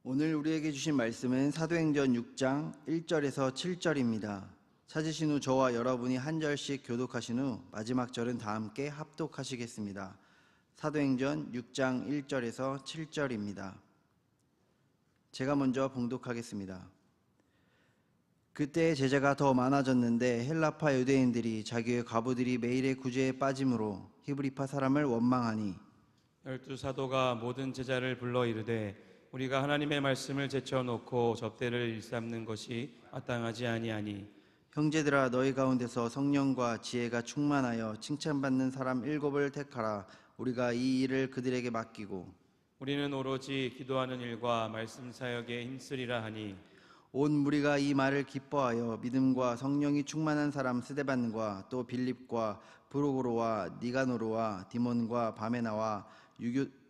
오늘 우리에게 주신 말씀은 사도행전 6장 1절에서 7절입니다. 찾으신 후 저와 여러분이 한 절씩 교독하신 후 마지막 절은 다 함께 합독하시겠습니다. 사도행전 6장 1절에서 7절입니다. 제가 먼저 봉독하겠습니다. 그때 제자가 더 많아졌는데 헬라파 유대인들이 자기의 과부들이 매일의 구제에 빠짐으로 히브리파 사람을 원망하니 12사도가 모든 제자를 불러 이르되 우리가 하나님의 말씀을 제쳐놓고 접대를 일삼는 것이 마땅하지 아니하니 형제들아 너희 가운데서 성령과 지혜가 충만하여 칭찬받는 사람 7을 택하라. 우리가 이 일을 그들에게 맡기고 우리는 오로지 기도하는 일과 말씀 사역에 힘쓰리라 하니 온 무리가 이 말을 기뻐하여 믿음과 성령이 충만한 사람 스데반과 또 빌립과 브루고로와 니가노르와 디몬과 바메나와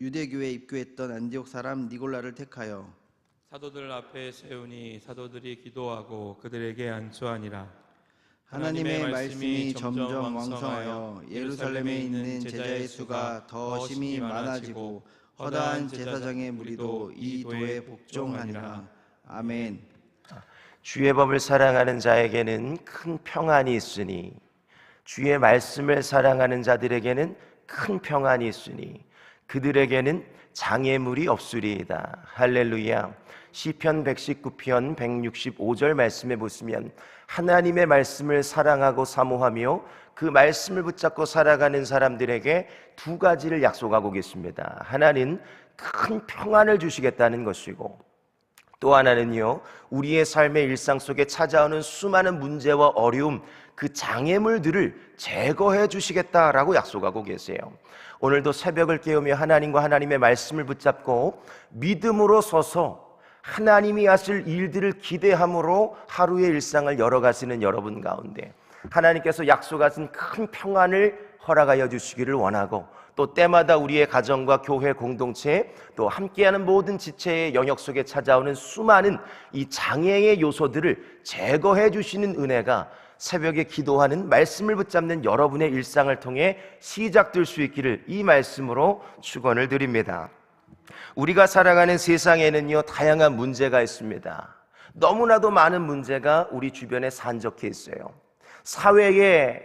유대교에 입교했던 안디옥 사람 니골라를 택하여 사도들 앞에 세우니 사도들이 기도하고 그들에게 안수하니라. 하나님의 말씀이 점점 왕성하여 예루살렘에 있는 제자의 수가 더 심히 많아지고 허다한 제사장의 무리도 이 도에 복종하니라. 아멘. 주의 법을 사랑하는 자에게는 큰 평안이 있으니 주의 말씀을 사랑하는 자들에게는 큰 평안이 있으니 그들에게는 장애물이 없으리이다. 할렐루야. 시편 119편 165절 말씀에 보시면 하나님의 말씀을 사랑하고 사모하며 그 말씀을 붙잡고 살아가는 사람들에게 두 가지를 약속하고 계십니다. 하나는 큰 평안을 주시겠다는 것이고 또 하나는요, 우리의 삶의 일상 속에 찾아오는 수많은 문제와 어려움, 그 장애물들을 제거해 주시겠다라고 약속하고 계세요. 오늘도 새벽을 깨우며 하나님과 하나님의 말씀을 붙잡고 믿음으로 서서 하나님이 하실 일들을 기대함으로 하루의 일상을 열어가시는 여러분 가운데 하나님께서 약속하신 큰 평안을 허락하여 주시기를 원하고 또 때마다 우리의 가정과 교회 공동체 또 함께하는 모든 지체의 영역 속에 찾아오는 수많은 이 장애의 요소들을 제거해 주시는 은혜가 새벽에 기도하는 말씀을 붙잡는 여러분의 일상을 통해 시작될 수 있기를 이 말씀으로 축원을 드립니다. 우리가 살아가는 세상에는요, 다양한 문제가 있습니다. 너무나도 많은 문제가 우리 주변에 산적해 있어요. 사회에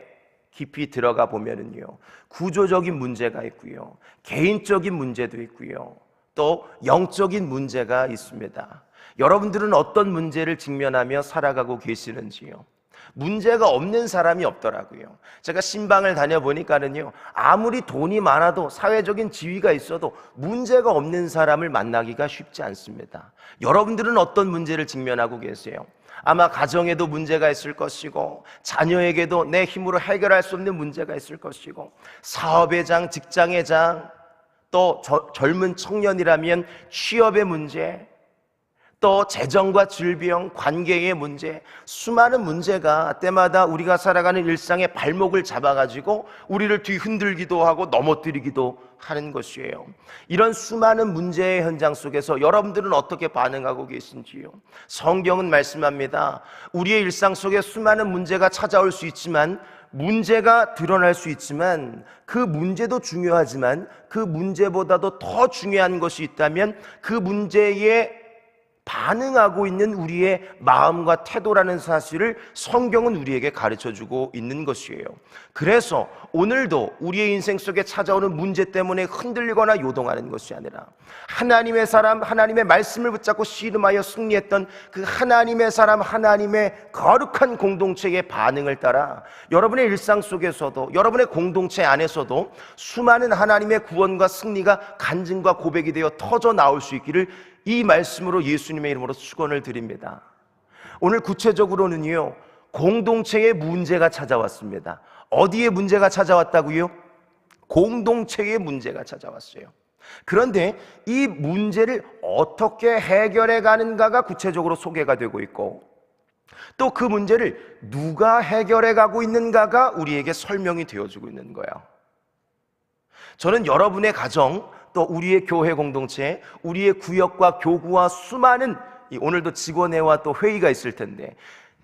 깊이 들어가 보면은요, 구조적인 문제가 있고요, 개인적인 문제도 있고요, 또 영적인 문제가 있습니다. 여러분들은 어떤 문제를 직면하며 살아가고 계시는지요? 문제가 없는 사람이 없더라고요. 제가 신방을 다녀보니까는요, 아무리 돈이 많아도 사회적인 지위가 있어도 문제가 없는 사람을 만나기가 쉽지 않습니다. 여러분들은 어떤 문제를 직면하고 계세요? 아마 가정에도 문제가 있을 것이고 자녀에게도 내 힘으로 해결할 수 없는 문제가 있을 것이고 사업의 장, 직장의 장, 또 젊은 청년이라면 취업의 문제, 또 재정과 질병, 관계의 문제, 수많은 문제가 때마다 우리가 살아가는 일상의 발목을 잡아가지고 우리를 뒤흔들기도 하고 넘어뜨리기도 하는 것이에요. 이런 수많은 문제의 현장 속에서 여러분들은 어떻게 반응하고 계신지요? 성경은 말씀합니다. 우리의 일상 속에 수많은 문제가 찾아올 수 있지만 문제가 드러날 수 있지만 그 문제도 중요하지만 그 문제보다도 더 중요한 것이 있다면 그 문제에 반응하고 있는 우리의 마음과 태도라는 사실을 성경은 우리에게 가르쳐주고 있는 것이에요. 그래서 오늘도 우리의 인생 속에 찾아오는 문제 때문에 흔들리거나 요동하는 것이 아니라 하나님의 사람, 하나님의 말씀을 붙잡고 씨름하여 승리했던 그 하나님의 사람, 하나님의 거룩한 공동체의 반응을 따라 여러분의 일상 속에서도 여러분의 공동체 안에서도 수많은 하나님의 구원과 승리가 간증과 고백이 되어 터져 나올 수 있기를 이 말씀으로 예수님의 이름으로 축원을 드립니다. 오늘 구체적으로는요, 공동체의 문제가 찾아왔습니다. 어디에 문제가 찾아왔다고요? 공동체의 문제가 찾아왔어요. 그런데 이 문제를 어떻게 해결해 가는가가 구체적으로 소개가 되고 있고 또 그 문제를 누가 해결해 가고 있는가가 우리에게 설명이 되어주고 있는 거예요. 저는 여러분의 가정, 또 우리의 교회 공동체, 우리의 구역과 교구와 수많은 오늘도 직원회와 또 회의가 있을 텐데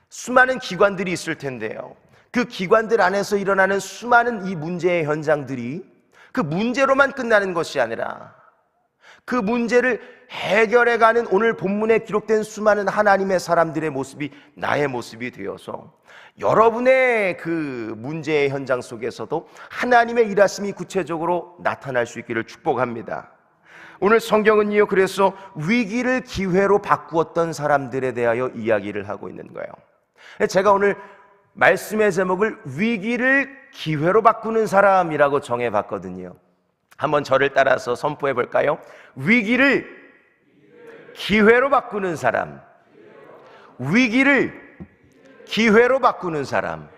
수많은 기관들이 있을 텐데요, 그 기관들 안에서 일어나는 수많은 이 문제의 현장들이 그 문제로만 끝나는 것이 아니라 그 문제를 해결해가는 오늘 본문에 기록된 수많은 하나님의 사람들의 모습이 나의 모습이 되어서 여러분의 그 문제의 현장 속에서도 하나님의 일하심이 구체적으로 나타날 수 있기를 축복합니다. 오늘 성경은요, 그래서 위기를 기회로 바꾸었던 사람들에 대하여 이야기를 하고 있는 거예요. 제가 오늘 말씀의 제목을 위기를 기회로 바꾸는 사람이라고 정해봤거든요. 한번 저를 따라서 선포해 볼까요? 위기를 기회로 바꾸는 사람. 위기를 기회로 바꾸는 사람.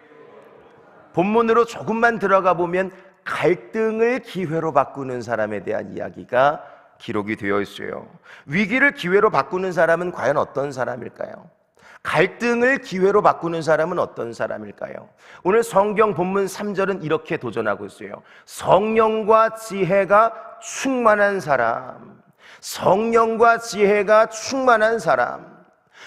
본문으로 조금만 들어가 보면 갈등을 기회로 바꾸는 사람에 대한 이야기가 기록이 되어 있어요. 위기를 기회로 바꾸는 사람은 과연 어떤 사람일까요? 갈등을 기회로 바꾸는 사람은 어떤 사람일까요? 오늘 성경 본문 3절은 이렇게 도전하고 있어요. 성령과 지혜가 충만한 사람. 성령과 지혜가 충만한 사람.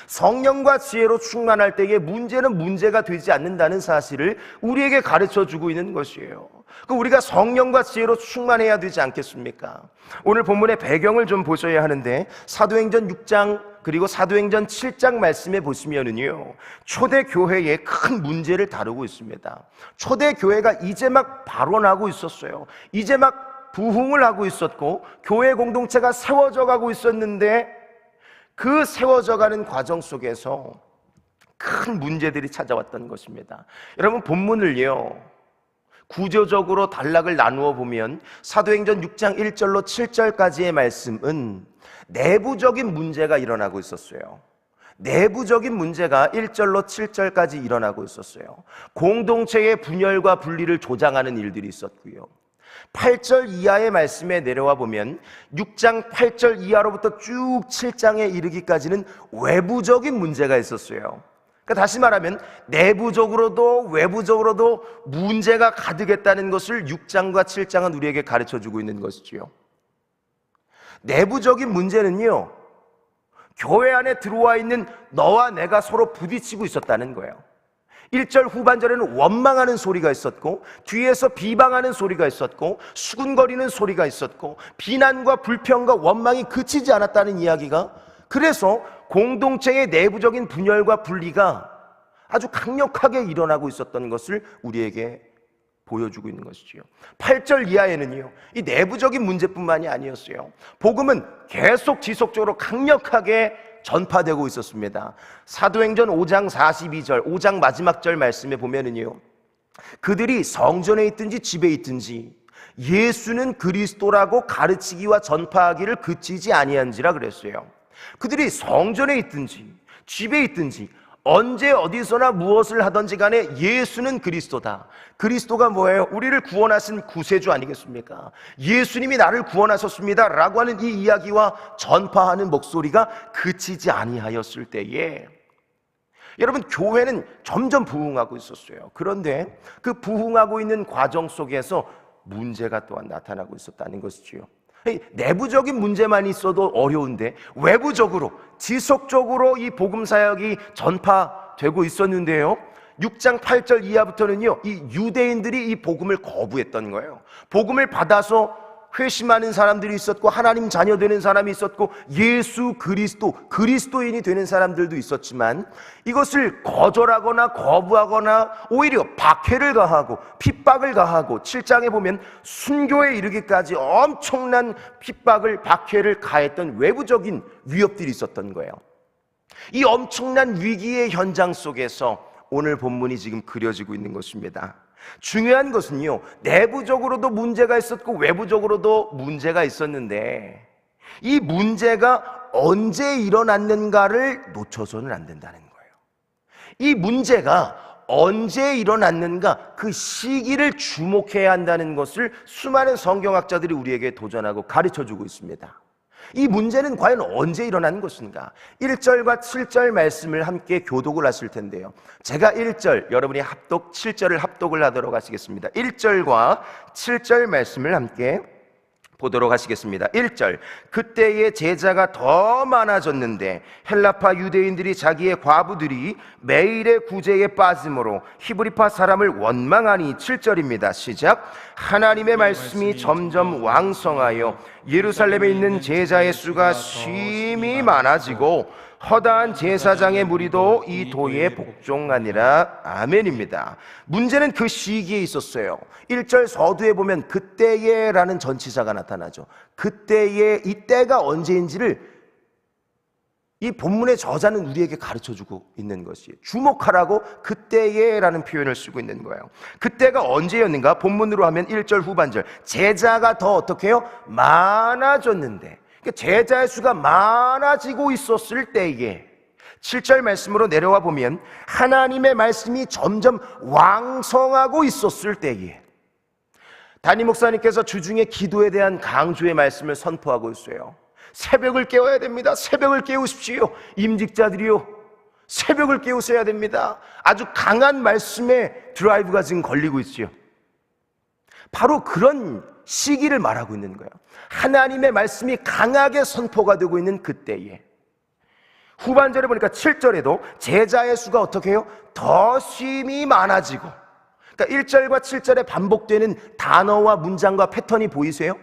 성령과 지혜로 충만할 때에 문제는 문제가 되지 않는다는 사실을 우리에게 가르쳐 주고 있는 것이에요. 우리가 성령과 지혜로 충만해야 되지 않겠습니까? 오늘 본문의 배경을 좀 보셔야 하는데, 사도행전 6장 그리고 사도행전 7장 말씀에 보시면은요, 초대교회의 큰 문제를 다루고 있습니다. 초대교회가 이제 막 발원하고 있었어요. 이제 막 부흥을 하고 있었고 교회 공동체가 세워져 가고 있었는데, 그 세워져가는 과정 속에서 큰 문제들이 찾아왔던 것입니다. 여러분, 본문을요 구조적으로 단락을 나누어 보면 사도행전 6장 1절로 7절까지의 말씀은 내부적인 문제가 일어나고 있었어요. 내부적인 문제가 1절로 7절까지 일어나고 있었어요. 공동체의 분열과 분리를 조장하는 일들이 있었고요. 8절 이하의 말씀에 내려와 보면 6장 8절 이하로부터 쭉 7장에 이르기까지는 외부적인 문제가 있었어요. 그러니까 다시 말하면 내부적으로도 외부적으로도 문제가 가득했다는 것을 6장과 7장은 우리에게 가르쳐주고 있는 것이지요. 내부적인 문제는요, 교회 안에 들어와 있는 너와 내가 서로 부딪히고 있었다는 거예요. 1절 후반절에는 원망하는 소리가 있었고, 뒤에서 비방하는 소리가 있었고, 수군거리는 소리가 있었고, 비난과 불평과 원망이 그치지 않았다는 이야기가, 그래서 공동체의 내부적인 분열과 분리가 아주 강력하게 일어나고 있었던 것을 우리에게 보여주고 있는 것이지요. 8절 이하에는요, 이 내부적인 문제뿐만이 아니었어요. 복음은 계속 지속적으로 강력하게 전파되고 있었습니다. 사도행전 5장 42절, 5장 마지막 절 말씀에 보면은요, 그들이 성전에 있든지 집에 있든지 예수는 그리스도라고 가르치기와 전파하기를 그치지 아니한지라 그랬어요. 그들이 성전에 있든지 집에 있든지 언제 어디서나 무엇을 하든지 간에 예수는 그리스도다. 그리스도가 뭐예요? 우리를 구원하신 구세주 아니겠습니까? 예수님이 나를 구원하셨습니다 라고 하는 이 이야기와 전파하는 목소리가 그치지 아니하였을 때에, 여러분, 교회는 점점 부흥하고 있었어요. 그런데 그 부흥하고 있는 과정 속에서 문제가 또한 나타나고 있었다는 것이지요. 내부적인 문제만 있어도 어려운데 외부적으로 지속적으로 이 복음 사역이 전파되고 있었는데요, 6장 8절 이하부터는요, 이 유대인들이 이 복음을 거부했던 거예요. 복음을 받아서 회심하는 사람들이 있었고, 하나님 자녀 되는 사람이 있었고, 예수 그리스도, 그리스도인이 되는 사람들도 있었지만, 이것을 거절하거나 거부하거나 오히려 박해를 가하고 핍박을 가하고, 7장에 보면 순교에 이르기까지 엄청난 핍박을, 박해를 가했던 외부적인 위협들이 있었던 거예요. 이 엄청난 위기의 현장 속에서 오늘 본문이 지금 그려지고 있는 것입니다. 중요한 것은요, 내부적으로도 문제가 있었고 외부적으로도 문제가 있었는데, 이 문제가 언제 일어났는가를 놓쳐서는 안 된다는 거예요. 이 문제가 언제 일어났는가, 그 시기를 주목해야 한다는 것을 수많은 성경학자들이 우리에게 도전하고 가르쳐주고 있습니다. 이 문제는 과연 언제 일어난 것인가? 1절과 7절 말씀을 함께 교독을 하실 텐데요, 제가 1절, 여러분이 합독 7절을 합독을 하도록 하시겠습니다. 1절과 7절 말씀을 함께 보도록 하시겠습니다. 1절, 그때의 제자가 더 많아졌는데 헬라파 유대인들이 자기의 과부들이 매일의 구제에 빠짐으로 히브리파 사람을 원망하니. 7절입니다. 시작. 하나님의 말씀이 점점 왕성하여 예루살렘에 있는 제자의 수가 심히 많아지고 허다한 제사장의 무리도 이 도에 복종하니라. 아멘입니다. 문제는 그 시기에 있었어요. 1절 서두에 보면 그때에 라는 전치사가 나타나죠. 그때에, 이때가 언제인지를 이 본문의 저자는 우리에게 가르쳐주고 있는 것이에요. 주목하라고 그때에 라는 표현을 쓰고 있는 거예요. 그때가 언제였는가? 본문으로 하면 1절 후반절, 제자가 더 어떻게 해요? 많아졌는데, 제자의 수가 많아지고 있었을 때에, 7절 말씀으로 내려와 보면 하나님의 말씀이 점점 왕성하고 있었을 때에, 담임 목사님께서 주중에 기도에 대한 강조의 말씀을 선포하고 있어요. 새벽을 깨워야 됩니다. 새벽을 깨우십시오. 임직자들이요, 새벽을 깨우셔야 됩니다. 아주 강한 말씀에 드라이브가 지금 걸리고 있죠. 바로 그런 시기를 말하고 있는 거예요. 하나님의 말씀이 강하게 선포가 되고 있는 그때에, 후반절에 보니까 7절에도 제자의 수가 어떻게 해요? 더 심히 많아지고. 그러니까 1절과 7절에 반복되는 단어와 문장과 패턴이 보이세요?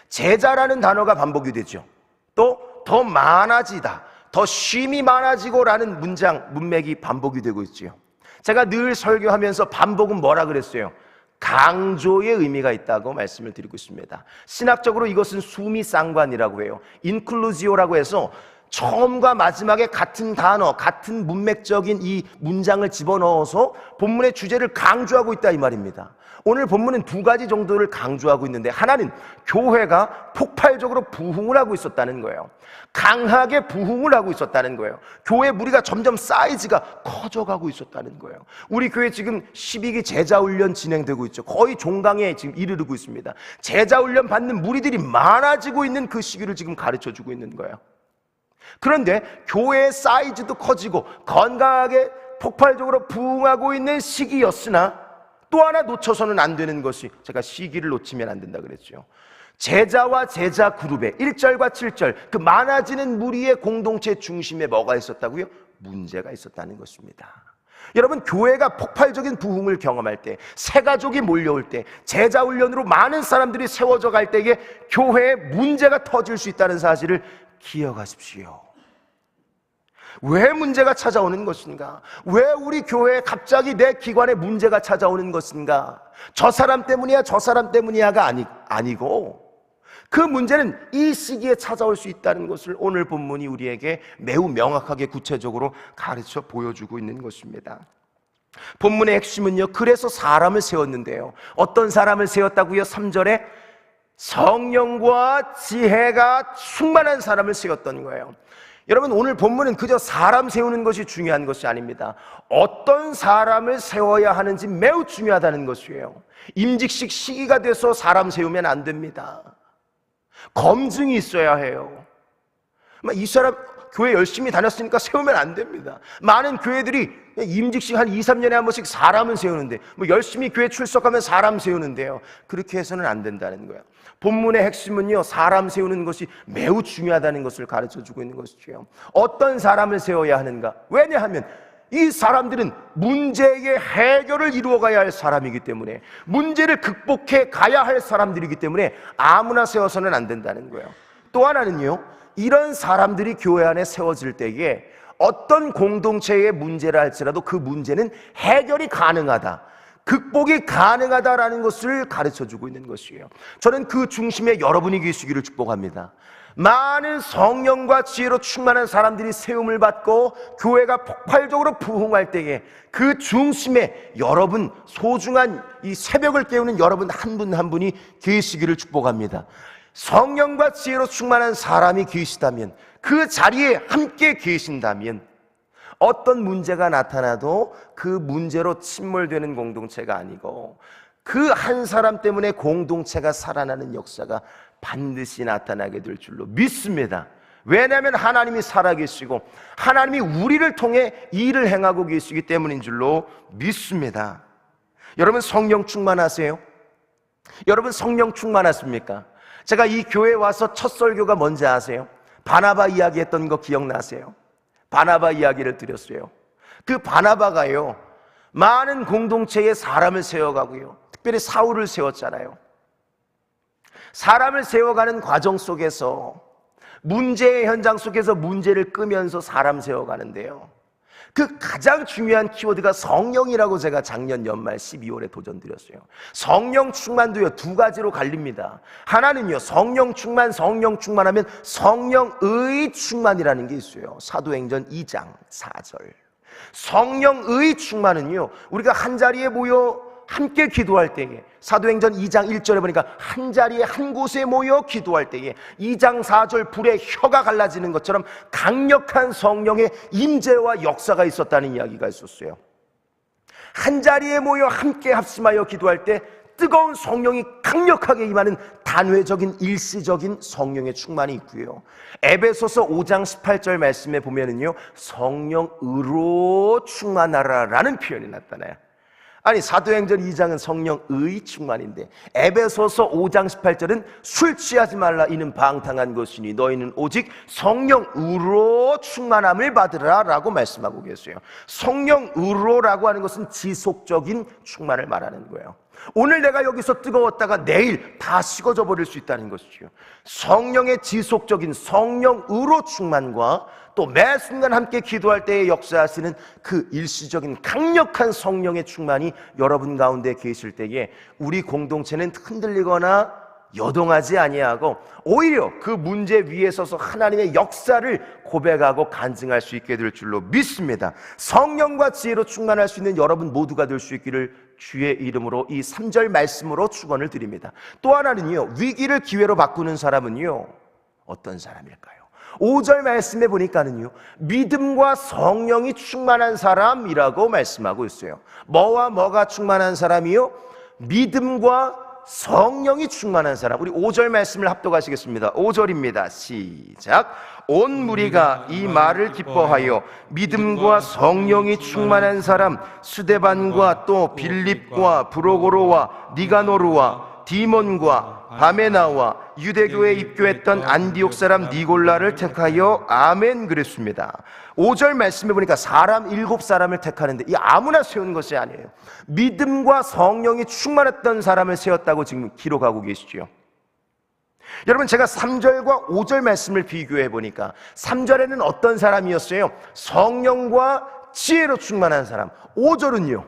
제자라는 단어가 반복이 되죠. 또 더 많아지다, 더 심히 많아지고 라는 문맥이 반복이 되고 있죠. 제가 늘 설교하면서 반복은 뭐라 그랬어요? 강조의 의미가 있다고 말씀을 드리고 있습니다. 신학적으로 이것은 수미상관이라고 해요. 인클루지오라고 해서 처음과 마지막에 같은 단어, 같은 문맥적인 이 문장을 집어넣어서 본문의 주제를 강조하고 있다, 이 말입니다. 오늘 본문은 두 가지 정도를 강조하고 있는데, 하나는 교회가 폭발적으로 부흥을 하고 있었다는 거예요. 강하게 부흥을 하고 있었다는 거예요. 교회 무리가 점점 사이즈가 커져가고 있었다는 거예요. 우리 교회 지금 12기 제자훈련 진행되고 있죠. 거의 종강에 지금 이르르고 있습니다. 제자훈련 받는 무리들이 많아지고 있는 그 시기를 지금 가르쳐주고 있는 거예요. 그런데 교회의 사이즈도 커지고 건강하게 폭발적으로 부흥하고 있는 시기였으나, 또 하나 놓쳐서는 안 되는 것이, 제가 시기를 놓치면 안 된다 그랬죠. 제자와 제자 그룹에 1절과 7절 그 많아지는 무리의 공동체 중심에 뭐가 있었다고요? 문제가 있었다는 것입니다. 여러분, 교회가 폭발적인 부흥을 경험할 때, 새 가족이 몰려올 때, 제자 훈련으로 많은 사람들이 세워져 갈 때에 교회에 문제가 터질 수 있다는 사실을 기억하십시오. 왜 문제가 찾아오는 것인가? 왜 우리 교회에 갑자기 내 기관에 문제가 찾아오는 것인가? 저 사람 때문이야, 저 사람 때문이야가 아니고, 그 문제는 이 시기에 찾아올 수 있다는 것을 오늘 본문이 우리에게 매우 명확하게 구체적으로 가르쳐 보여주고 있는 것입니다. 본문의 핵심은요, 그래서 사람을 세웠는데요. 어떤 사람을 세웠다고요? 3절에 성령과 지혜가 충만한 사람을 세웠던 거예요. 여러분, 오늘 본문은 그저 사람 세우는 것이 중요한 것이 아닙니다. 어떤 사람을 세워야 하는지 매우 중요하다는 것이에요. 임직식 시기가 돼서 사람 세우면 안 됩니다. 검증이 있어야 해요. 이 사람 교회 열심히 다녔으니까 세우면 안 됩니다. 많은 교회들이 임직식 한 2, 3년에 한 번씩 사람은 세우는데, 열심히 교회 출석하면 사람 세우는데요, 그렇게 해서는 안 된다는 거예요. 본문의 핵심은요, 사람 세우는 것이 매우 중요하다는 것을 가르쳐주고 있는 것이죠. 어떤 사람을 세워야 하는가? 왜냐하면 이 사람들은 문제의 해결을 이루어가야 할 사람이기 때문에, 문제를 극복해 가야 할 사람들이기 때문에 아무나 세워서는 안 된다는 거예요. 또 하나는요, 이런 사람들이 교회 안에 세워질 때에 어떤 공동체의 문제라 할지라도 그 문제는 해결이 가능하다, 극복이 가능하다라는 것을 가르쳐주고 있는 것이에요. 저는 그 중심에 여러분이 계시기를 축복합니다. 많은 성령과 지혜로 충만한 사람들이 세움을 받고 교회가 폭발적으로 부흥할 때에 그 중심에 여러분, 소중한 이 새벽을 깨우는 여러분 한 분 한 분이 계시기를 축복합니다. 성령과 지혜로 충만한 사람이 계시다면, 그 자리에 함께 계신다면, 어떤 문제가 나타나도 그 문제로 침몰되는 공동체가 아니고 그 한 사람 때문에 공동체가 살아나는 역사가 반드시 나타나게 될 줄로 믿습니다. 왜냐하면 하나님이 살아계시고 하나님이 우리를 통해 일을 행하고 계시기 때문인 줄로 믿습니다. 여러분, 성령 충만하세요? 여러분, 성령 충만하십니까? 제가 이 교회에 와서 첫 설교가 뭔지 아세요? 바나바 이야기했던 거 기억나세요? 바나바 이야기를 드렸어요. 그 바나바가요, 많은 공동체에 사람을 세워가고요, 특별히 사울을 세웠잖아요. 사람을 세워가는 과정 속에서, 문제의 현장 속에서 문제를 끄면서 사람 세워가는데요, 그 가장 중요한 키워드가 성령이라고 제가 작년 연말 12월에 도전드렸어요. 성령 충만도요, 두 가지로 갈립니다. 하나는요, 성령 충만하면 성령의 충만이라는 게 있어요. 사도행전 2장 4절. 성령의 충만은요, 우리가 한 자리에 모여 함께 기도할 때에, 사도행전 2장 1절에 보니까 한 자리에 한 곳에 모여 기도할 때에 2장 4절 불에 혀가 갈라지는 것처럼 강력한 성령의 임재와 역사가 있었다는 이야기가 있었어요. 한 자리에 모여 함께 합심하여 기도할 때 뜨거운 성령이 강력하게 임하는 단회적인 일시적인 성령의 충만이 있고요, 에베소서 5장 18절 말씀에 보면은요, 성령으로 충만하라라는 표현이 나타나요. 아니, 사도행전 2장은 성령의 충만인데 에베소서 5장 18절은 술 취하지 말라, 이는 방탕한 것이니 너희는 오직 성령으로 충만함을 받으라 라고 말씀하고 계세요. 성령으로라고 하는 것은 지속적인 충만을 말하는 거예요. 오늘 내가 여기서 뜨거웠다가 내일 다 식어져 버릴 수 있다는 것이죠. 성령의 지속적인 성령으로 충만과 또 매 순간 함께 기도할 때에 역사하시는 그 일시적인 강력한 성령의 충만이 여러분 가운데 계실 때에 우리 공동체는 흔들리거나 여동하지 아니하고 오히려 그 문제 위에 서서 하나님의 역사를 고백하고 간증할 수 있게 될 줄로 믿습니다. 성령과 지혜로 충만할 수 있는 여러분 모두가 될 수 있기를 주의 이름으로 이 3절 말씀으로 축원을 드립니다. 또 하나는요, 위기를 기회로 바꾸는 사람은요, 어떤 사람일까요? 5절 말씀에 보니까는요, 믿음과 성령이 충만한 사람이라고 말씀하고 있어요. 뭐와 뭐가 충만한 사람이요? 믿음과 성령이 충만한 사람. 우리 5절 말씀을 합독하시겠습니다. 5절입니다. 시작. 온 무리가 이 말을 기뻐하여 믿음과 성령이 충만한 사람 스데반과 또 빌립과 브로고로와 니가노르와 디몬과 바메나와 유대교에 입교했던 안디옥 사람 니골라를 택하여 아멘 그랬습니다. 5절 말씀해 보니까 사람 7사람을 택하는데 이 아무나 세운 것이 아니에요. 믿음과 성령이 충만했던 사람을 세웠다고 지금 기록하고 계시죠. 여러분, 제가 3절과 5절 말씀을 비교해 보니까 3절에는 어떤 사람이었어요? 성령과 지혜로 충만한 사람. 5절은요,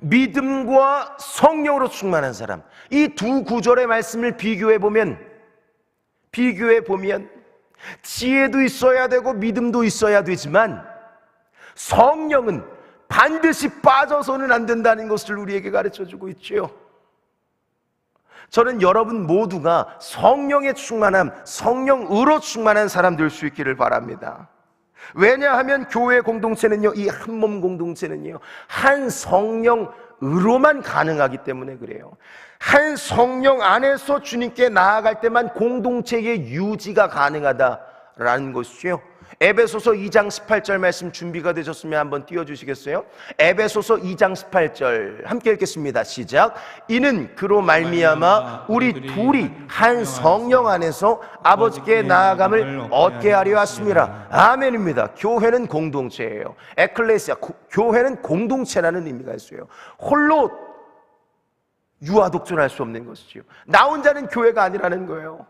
믿음과 성령으로 충만한 사람. 이 두 구절의 말씀을 비교해 보면 지혜도 있어야 되고 믿음도 있어야 되지만 성령은 반드시 빠져서는 안 된다는 것을 우리에게 가르쳐주고 있죠. 저는 여러분 모두가 성령의 충만함, 성령으로 충만한 사람 될 수 있기를 바랍니다. 왜냐하면 교회 공동체는요, 이 한 몸 공동체는요, 한 성령으로만 가능하기 때문에 그래요. 한 성령 안에서 주님께 나아갈 때만 공동체의 유지가 가능하다라는 것이죠. 에베소서 2장 18절 말씀 준비가 되셨으면 한번 띄워주시겠어요? 에베소서 2장 18절 함께 읽겠습니다. 시작. 이는 그로 말미암아 우리 둘이 한 성령 안에서 아버지께 나아감을 얻게 하려 하심이라. 아멘입니다. 교회는 공동체예요. 에클레시아, 교회는 공동체라는 의미가 있어요. 홀로 유아독존할 수 없는 것이죠. 나 혼자는 교회가 아니라는 거예요.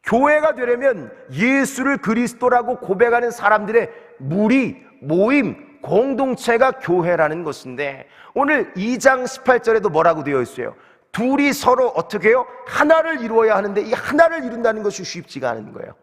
교회가 되려면 예수를 그리스도라고 고백하는 사람들의 무리, 모임, 공동체가 교회라는 것인데 오늘 2장 18절에도 뭐라고 되어 있어요? 둘이 서로 어떻게 해요? 하나를 이루어야 하는데 이 하나를 이룬다는 것이 쉽지가 않은 거예요.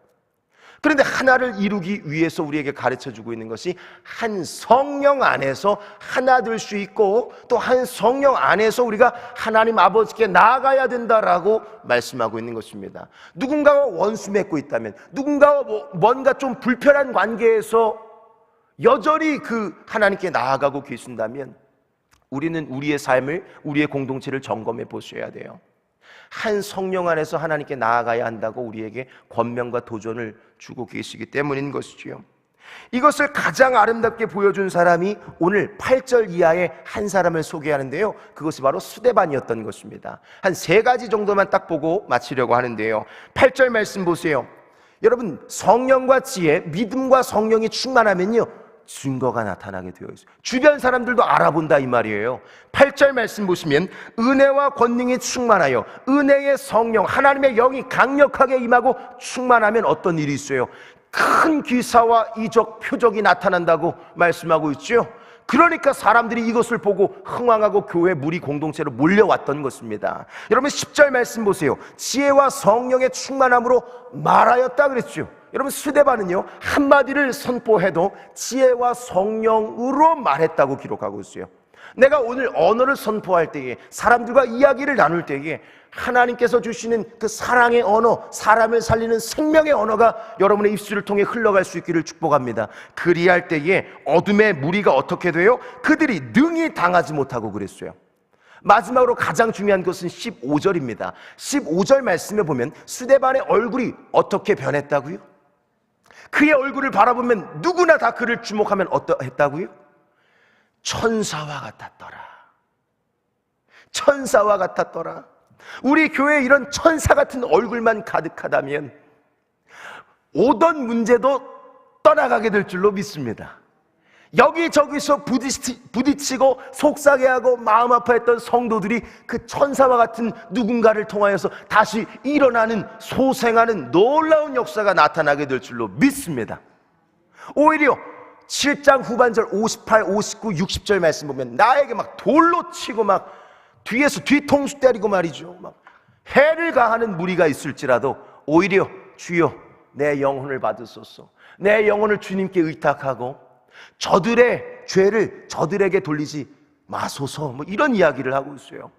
그런데 하나를 이루기 위해서 우리에게 가르쳐주고 있는 것이 한 성령 안에서 하나 될 수 있고 또 한 성령 안에서 우리가 하나님 아버지께 나아가야 된다라고 말씀하고 있는 것입니다. 누군가와 원수 맺고 있다면, 누군가와 뭔가 좀 불편한 관계에서 여전히 그 하나님께 나아가고 계신다면 우리는 우리의 삶을, 우리의 공동체를 점검해 보셔야 돼요. 한 성령 안에서 하나님께 나아가야 한다고 우리에게 권면과 도전을 주고 계시기 때문인 것이지요. 이것을 가장 아름답게 보여준 사람이 오늘 8절 이하의 한 사람을 소개하는데요, 그것이 바로 스데반이었던 것입니다. 한 3가지 정도만 딱 보고 마치려고 하는데요, 8절 말씀 보세요. 여러분, 성령과 지혜, 믿음과 성령이 충만하면요, 증거가 나타나게 되어 있어요. 주변 사람들도 알아본다 이 말이에요. 8절 말씀 보시면 은혜와 권능이 충만하여, 은혜의 성령, 하나님의 영이 강력하게 임하고 충만하면 어떤 일이 있어요? 큰 기사와 이적, 표적이 나타난다고 말씀하고 있죠. 그러니까 사람들이 이것을 보고 흥황하고 교회 무리 공동체로 몰려왔던 것입니다. 여러분 10절 말씀 보세요. 지혜와 성령의 충만함으로 말하였다 그랬죠. 여러분 스데반은요, 한마디를 선포해도 지혜와 성령으로 말했다고 기록하고 있어요. 내가 오늘 언어를 선포할 때에, 사람들과 이야기를 나눌 때에 하나님께서 주시는 그 사랑의 언어, 사람을 살리는 생명의 언어가 여러분의 입술을 통해 흘러갈 수 있기를 축복합니다. 그리할 때에 어둠의 무리가 어떻게 돼요? 그들이 능히 당하지 못하고 그랬어요. 마지막으로 가장 중요한 것은 15절입니다. 15절 말씀에 보면 스데반의 얼굴이 어떻게 변했다고요? 그의 얼굴을 바라보면 누구나 다 그를 주목하면 어떠했다고요? 천사와 같았더라. 천사와 같았더라. 우리 교회에 이런 천사 같은 얼굴만 가득하다면 오던 문제도 떠나가게 될 줄로 믿습니다. 여기저기서 부딪히고 속상해하고 마음 아파했던 성도들이 그 천사와 같은 누군가를 통하여서 다시 일어나는, 소생하는 놀라운 역사가 나타나게 될 줄로 믿습니다. 오히려 7장 후반절 58, 59, 60절 말씀 보면 나에게 막 돌로 치고 막 뒤에서 뒤통수 때리고 말이죠, 막 해를 가하는 무리가 있을지라도 오히려 주여 내 영혼을 받으소서, 내 영혼을 주님께 의탁하고 저들의 죄를 저들에게 돌리지 마소서, 뭐 이런 이야기를 하고 있어요.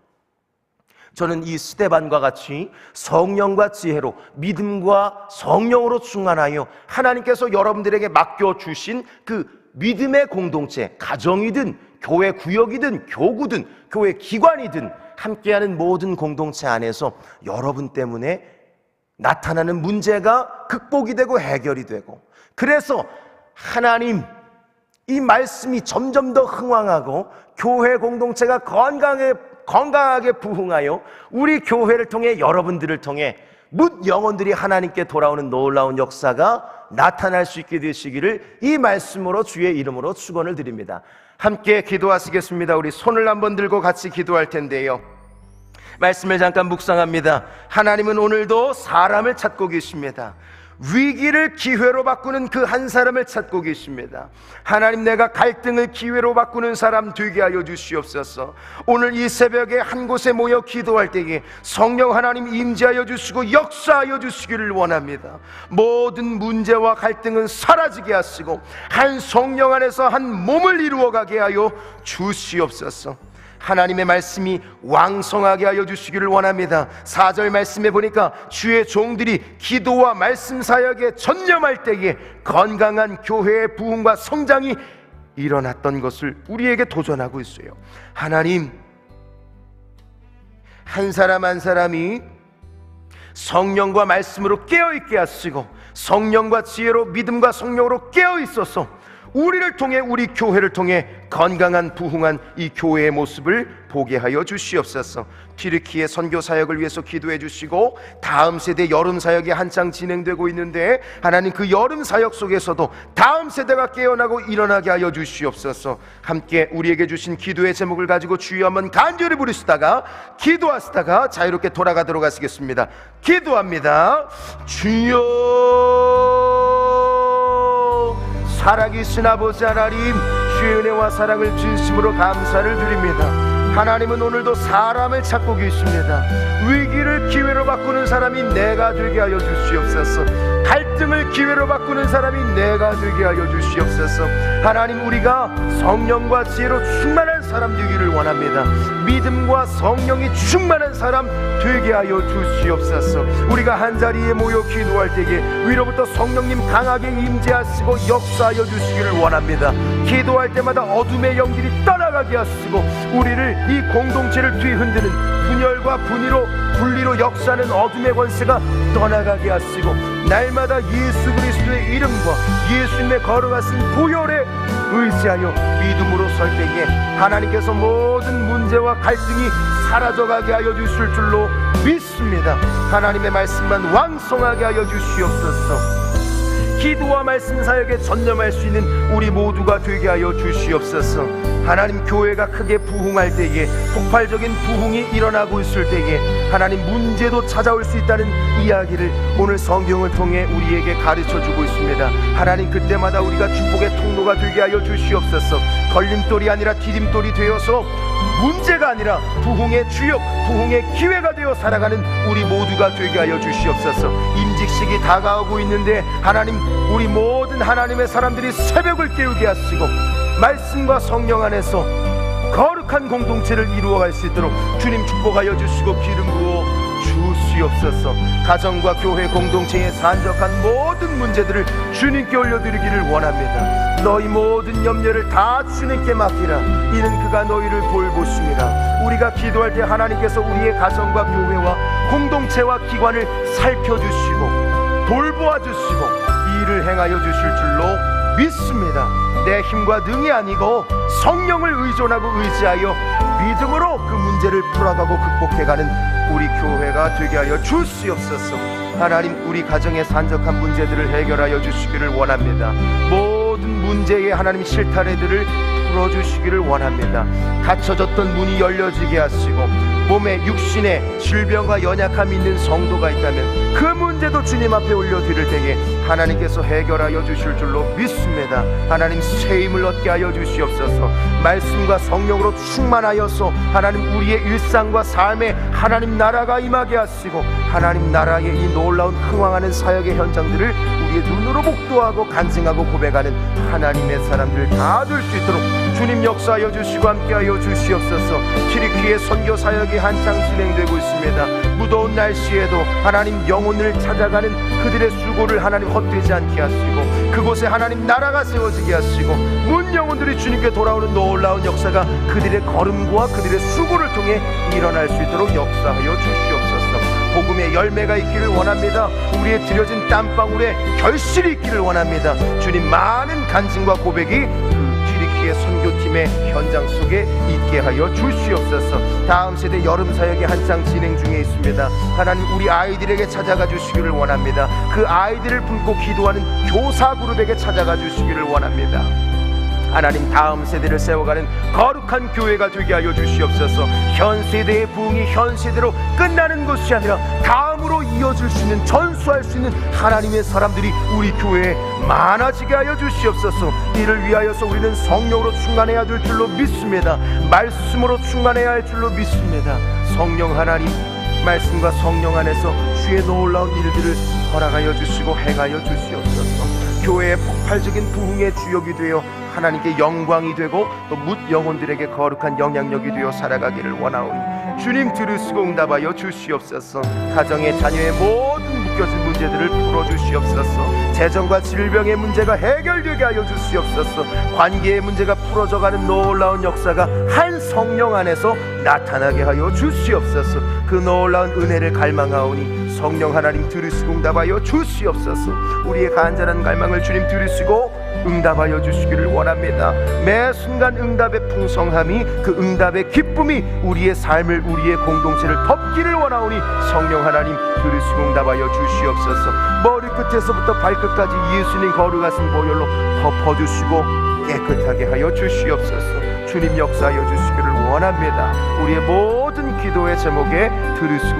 저는 이 스데반과 같이 성령과 지혜로, 믿음과 성령으로 충만하여 하나님께서 여러분들에게 맡겨주신 그 믿음의 공동체, 가정이든 교회 구역이든 교구든 교회 기관이든 함께하는 모든 공동체 안에서 여러분 때문에 나타나는 문제가 극복이 되고 해결이 되고, 그래서 하나님 이 말씀이 점점 더 흥왕하고 교회 공동체가 건강하게 부흥하여 우리 교회를 통해, 여러분들을 통해 뭇 영혼들이 하나님께 돌아오는 놀라운 역사가 나타날 수 있게 되시기를 이 말씀으로 주의 이름으로 축원을 드립니다. 함께 기도하시겠습니다. 우리 손을 한번 들고 같이 기도할 텐데요, 말씀을 잠깐 묵상합니다. 하나님은 오늘도 사람을 찾고 계십니다. 위기를 기회로 바꾸는 그 한 사람을 찾고 계십니다. 하나님, 내가 갈등을 기회로 바꾸는 사람 되게 하여 주시옵소서. 오늘 이 새벽에 한 곳에 모여 기도할 때에 성령 하나님 임재하여 주시고 역사하여 주시기를 원합니다. 모든 문제와 갈등은 사라지게 하시고 한 성령 안에서 한 몸을 이루어가게 하여 주시옵소서. 하나님의 말씀이 왕성하게 하여 주시기를 원합니다. 4절 말씀에 보니까 주의 종들이 기도와 말씀 사역에 전념할 때에 건강한 교회의 부흥과 성장이 일어났던 것을 우리에게 도전하고 있어요. 하나님, 한 사람 한 사람이 성령과 말씀으로 깨어있게 하시고 성령과 지혜로, 믿음과 성령으로 깨어있어서 우리를 통해, 우리 교회를 통해 건강한 부흥한 이 교회의 모습을 보게 하여 주시옵소서. 튀르키예 선교 사역을 위해서 기도해 주시고 다음 세대 여름 사역이 한창 진행되고 있는데 하나님, 그 여름 사역 속에서도 다음 세대가 깨어나고 일어나게 하여 주시옵소서. 함께 우리에게 주신 기도의 제목을 가지고 주여 한번 간절히 부르시다가 기도하시다가 자유롭게 돌아가도록 하시겠습니다. 기도합니다. 주여, 살아계신 아버지 하나님, 주의 은혜와 사랑을 진심으로 감사를 드립니다. 하나님은 오늘도 사람을 찾고 계십니다. 위기를 기회로 바꾸는 사람이 내가 되게 하여 주시옵소서. 갈등을 기회로 바꾸는 사람이 내가 되게 하여 주시옵소서. 하나님, 우리가 성령과 지혜로 충만한 사람 되기를 원합니다. 믿음과 성령이 충만한 사람 되게 하여 주시옵소서. 우리가 한자리에 모여 기도할 때에 위로부터 성령님 강하게 임재하시고 역사하여 주시기를 원합니다. 기도할 때마다 어둠의 영들이 떠나가게 하시고 우리를, 이 공동체를 뒤흔드는 분열과 분리로 역사하는 어둠의 권세가 떠나가게 하시고 날마다 예수 그리스도의 이름과 예수님의 걸어가신 보혈에 의지하여 믿음으로 설 때에 하나님께서 모든 문제와 갈등이 사라져가게 하여 주실 줄로 믿습니다. 하나님의 말씀만 왕성하게 하여 주시옵소서. 기도와 말씀 사역에 전념할 수 있는 우리 모두가 되게 하여 주시옵소서. 하나님, 교회가 크게 부흥할 때에, 폭발적인 부흥이 일어나고 있을 때에 하나님, 문제도 찾아올 수 있다는 이야기를 오늘 성경을 통해 우리에게 가르쳐주고 있습니다. 하나님, 그때마다 우리가 축복의 통로가 되게 하여 주시옵소서. 걸림돌이 아니라 디딤돌이 되어서 문제가 아니라 부흥의 주역, 부흥의 기회가 되어 살아가는 우리 모두가 되게 하여 주시옵소서. 임직식이 다가오고 있는데 하나님, 우리 모든 하나님의 사람들이 새벽을 깨우게 하시고 말씀과 성령 안에서 거룩한 공동체를 이루어갈 수 있도록 주님 축복하여 주시고 기름 부어 주시옵소서. 가정과 교회 공동체의 산적한 모든 문제들을 주님께 올려드리기를 원합니다. 너희 모든 염려를 다 주님께 맡기라. 이는 그가 너희를 돌보심이라. 우리가 기도할 때 하나님께서 우리의 가정과 교회와 공동체와 기관을 살펴주시고 돌보아 주시고 일을 행하여 주실 줄로 믿습니다. 내 힘과 능이 아니고 성령을 의존하고 의지하여 믿음으로 그 문제를 풀어가고 극복해가는 우리 교회가 되게 하여 주시옵소서. 하나님, 우리 가정의 산적한 문제들을 해결하여 주시기를 원합니다. 모든 문제에 하나님 실타래들을 풀어주시기를 원합니다. 닫혀졌던 문이 열려지게 하시고 몸에 육신에 질병과 연약함이 있는 성도가 있다면 그 문제도 주님 앞에 올려드릴 때에 하나님께서 해결하여 주실 줄로 믿습니다. 하나님, 새 힘을 얻게 하여 주시옵소서. 말씀과 성령으로 충만하여서 하나님, 우리의 일상과 삶에 하나님 나라가 임하게 하시고 하나님 나라의 이 놀라운 흥왕하는 사역의 현장들을 우리의 눈으로 목도하고 간증하고 고백하는 하나님의 사람들 다 될 수 있도록 주님 역사하여 주시고 함께하여 주시옵소서. 키리키의 선교 사역이 한창 진행되고 있습니다. 무더운 날씨에도 하나님 영혼을 찾아가는 그들의 수고를 하나님 헛되지 않게 하시고 그곳에 하나님 나라가 세워지게 하시고 문 영혼들이 주님께 돌아오는 놀라운 역사가 그들의 걸음과 그들의 수고를 통해 일어날 수 있도록 역사하여 주시옵소서. 복음의 열매가 있기를 원합니다. 우리의 들여진 땀방울에 결실이 있기를 원합니다. 주님, 많은 간증과 고백이 키리키의 선교팀의 현장 속에 있게 하여 주시옵소서. 다음 세대 여름 사역이 한창 진행 중에 있습니다. 하나님, 우리 아이들에게 찾아가 주시기를 원합니다. 그 아이들을 품고 기도하는 교사 그룹에게 찾아가 주시기를 원합니다. 하나님, 다음 세대를 세워가는 거룩한 교회가 되게 하여 주시옵소서. 현 세대의 부흥이 현 세대로 끝나는 것이 아니라 다음으로 이어질 수 있는, 전수할 수 있는 하나님의 사람들이 우리 교회에 많아지게 하여 주시옵소서. 이를 위하여서 우리는 성령으로 충만해야 될 줄로 믿습니다. 말씀으로 충만해야 할 줄로 믿습니다. 성령 하나님, 말씀과 성령 안에서 주의 놀라운 일들을 허락하여 주시고 행하여 주시옵소서. 교회의 폭발적인 부흥의 주역이 되어 하나님께 영광이 되고 또 뭇 영혼들에게 거룩한 영향력이 되어 살아가기를 원하오니 주님 들으시고 응답하여 주시옵소서. 가정의 자녀의 모든 묶여진 문제들을 풀어주시옵소서. 재정과 질병의 문제가 해결되게 하여 주시옵소서. 관계의 문제가 풀어져가는 놀라운 역사가 한 성령 안에서 나타나게 하여 주시옵소서. 그 놀라운 은혜를 갈망하오니 성령 하나님 들으시고 응답하여 주시옵소서. 우리의 간절한 갈망을 주님 들으시고 응답하여 주시기를 원합니다. 매 순간 응답의 풍성함이, 그 응답의 기쁨이 우리의 삶을, 우리의 공동체를 덮기를 원하오니 성령 하나님 들으시고 응답하여 주시옵소서. 머리 끝에서부터 발끝까지 예수님 거룩하신 보혈로 덮어주시고 깨끗하게 하여 주시옵소서. 주님 역사하여 주시기를 원합니다. 우리의 모든 기도의 제목에 들으시고